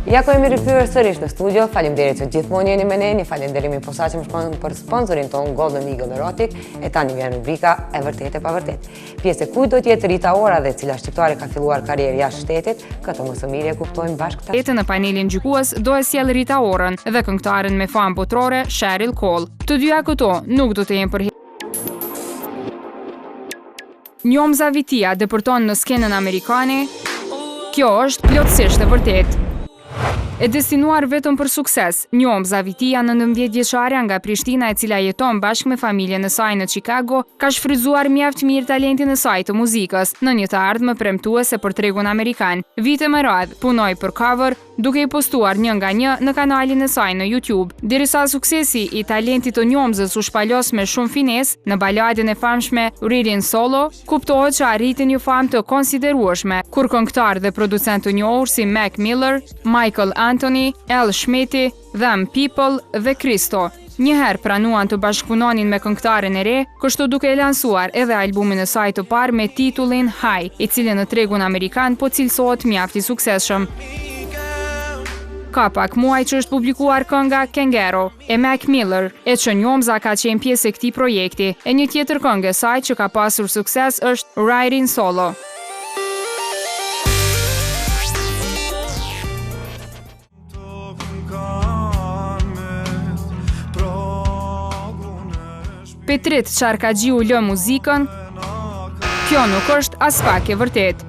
Ja ku jemi rikthyer sërish në studio, faleminderit që gjithmonë jeni me ne, një falënderim i posaçëm për sponsorin ton Golden Eagle Erotic, e tani vjen rubrika e vërtet e pavërtet. Pjesë e kujt do të jetë Rita Ora dhe cila shqiptare ka filluar karrierë jashtë shtetit, këtë më së miri e kuptojmë bashkë tash. Në panelin gjykues do e sjell Rita Orën dhe këngëtaren me famë botrore Cheryl Cole. Të dyja këto nuk do të jenë për Njom Zavitia depërton në skenën amerikane. Kjo është plotësisht e vërtet. E destinuar vetëm për sukses, Njom Zavitia, në 19 vjeçare nga Prishtina, e cila jeton bashkë me familjen e saj në Chicago, ka shfrytzuar mjaft mirë talentin e saj të muzikës në një të ardhmë premtuese për tregun amerikan. Vite me radhë punoi për cover, duke i postuar një nga një në kanalin e saj në YouTube. Derisa suksesi i talentit të Njomzës u shpalos me shumë finesë në baladën e famshme Riding Solo, kuptohet që arriti një famë të konsiderueshme, kur këngëtar dhe producent të njohur si Mac Miller, Michael Anthony, L. Schmiti, Them People dhe Kristo njëherë pranuan të bashkëpunonin me këngëtaren e re, kështu duke e lansuar edhe albumin e saj të parë me titullin High, i cili në tregun amerikan po cilësohet mjaft i suksesshëm. Ka pak muaj që është publikuar kënga Kangaroo e Mac Miller, e që Njomza ka qenë pjesë e këtij projekti, e një tjetër këngë e saj që ka pasur sukses është Riding Solo. Petrit Çarkagjiu lë muzikën, kjo nuk është as pak e vërtet.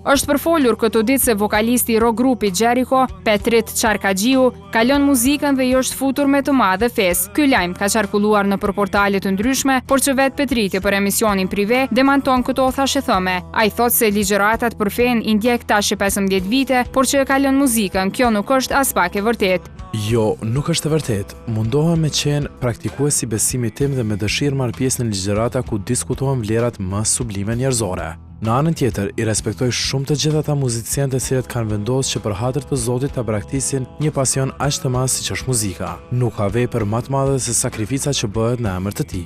Është përfolur këto ditë se vokalisti i rock grupit Jericho, Petrit Çarkagjiu, ka lënë muzikën dhe i është futur me të madhe fesë. Ky lajm ka qarkulluar në portale të ndryshme, por që vetë Petriti për emisionin prive demanton këto thashëthëme. Ai thotë se ligjëratat për fen i ndjek tash 15 vite, por që e ka lënë muzikën, kjo nuk është as pak e vërtet. Jo, nuk është e vërtet. Mundohem me qenë praktikues si besimit tim dhe me dëshirë marr pjesë në ligjërata ku diskutohen vlerat më sublime njerëzore. Në anën tjetër, i respektoj shumë të gjithë ata muzicianët të cilët kanë vendosur që për hatër të Zotit ta braktisin një pasion aq të madh siç është muzika. Nuk ka vepër më të madhe se sakrifica që bëhet në emër të tij.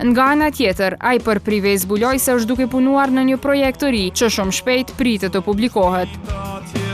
Nga ana tjetër, ai për prive zbuloi se është duke punuar në një projekt të ri që shumë shpejt pritet të publikohet.